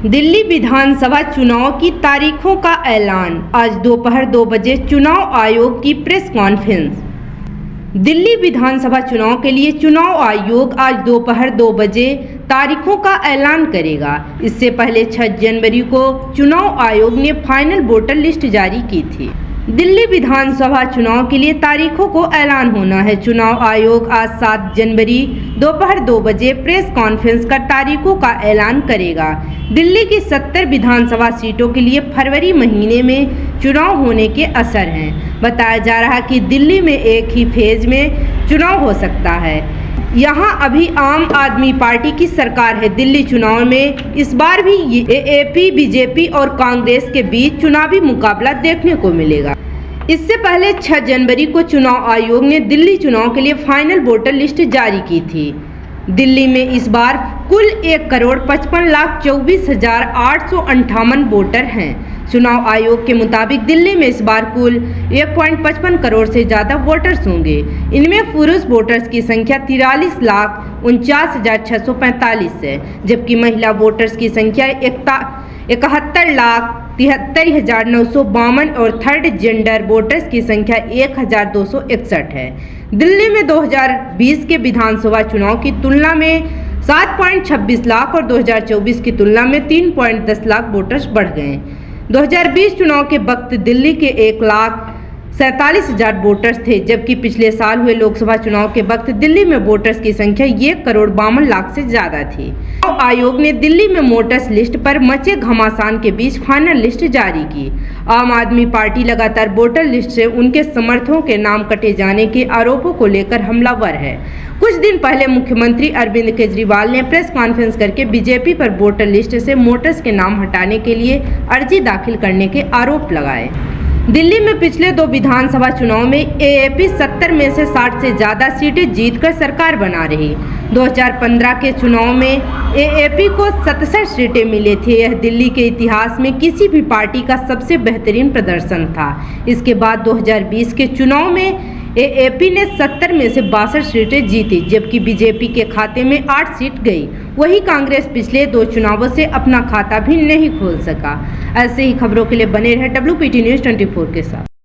दिल्ली विधानसभा चुनाव की तारीखों का ऐलान। आज दोपहर 2 बजे चुनाव आयोग की प्रेस कॉन्फ्रेंस। दिल्ली विधानसभा चुनाव के लिए चुनाव आयोग आज दोपहर 2 बजे तारीखों का ऐलान करेगा। इससे पहले 6 जनवरी को चुनाव आयोग ने फाइनल वोटर लिस्ट जारी की थी। दिल्ली विधानसभा चुनाव के लिए तारीखों को ऐलान होना है। चुनाव आयोग आज 7 जनवरी दोपहर 2 बजे प्रेस कॉन्फ्रेंस कर तारीखों का ऐलान करेगा। दिल्ली की 70 विधानसभा सीटों के लिए फरवरी महीने में चुनाव होने के असर हैं। बताया जा रहा है कि दिल्ली में एक ही फेज में चुनाव हो सकता है। यहाँ अभी आम आदमी पार्टी की सरकार है। दिल्ली चुनाव में इस बार भी एएपी, बीजेपी और कांग्रेस के बीच चुनावी मुकाबला देखने को मिलेगा। इससे पहले 6 जनवरी को चुनाव आयोग ने दिल्ली चुनाव के लिए फाइनल वोटर लिस्ट जारी की थी। दिल्ली में इस बार कुल 1,55,24,858 वोटर हैं। चुनाव आयोग के मुताबिक दिल्ली में इस बार कुल 1.55 करोड़ से ज़्यादा वोटर्स होंगे। इनमें पुरुष वोटर्स की संख्या 43,49,645 है, जबकि महिला वोटर्स की संख्या 71,73,952 और थर्ड जेंडर वोटर्स की संख्या 1,261 है। दिल्ली में 2020 के विधानसभा चुनाव की तुलना में 7.26 लाख और 2024 की तुलना में 3.10 लाख वोटर्स बढ़ गए। 2020 चुनाव के वक्त दिल्ली के 1,47,000 वोटर्स थे, जबकि पिछले साल हुए लोकसभा चुनाव के वक्त दिल्ली में वोटर्स की संख्या 1,52,00,000 से ज्यादा थी। चुनाव आयोग ने दिल्ली में वोटर्स लिस्ट पर मचे घमासान के बीच फाइनल लिस्ट जारी की। आम आदमी पार्टी लगातार वोटर लिस्ट से उनके समर्थकों के नाम कटे जाने के आरोपों को लेकर हमलावर है। कुछ दिन पहले मुख्यमंत्री अरविंद केजरीवाल ने प्रेस कॉन्फ्रेंस करके बीजेपी पर वोटर लिस्ट से वोटर्स के नाम हटाने के लिए अर्जी दाखिल करने के आरोप लगाए। दिल्ली में पिछले 2 विधानसभा चुनाव में एएपी 70 में से 60 से ज़्यादा सीटें जीतकर सरकार बना रही। 2015 के चुनाव में एएपी को 67 सीटें मिली थी। यह दिल्ली के इतिहास में किसी भी पार्टी का सबसे बेहतरीन प्रदर्शन था। इसके बाद 2020 के चुनाव में एएपी ने 70 में से 62 सीटें जीती, जबकि बीजेपी के खाते में 8 सीट गई। वहीं कांग्रेस पिछले 2 चुनावों से अपना खाता भी नहीं खोल सका। ऐसे ही खबरों के लिए बने रहे WPT News 24 के साथ।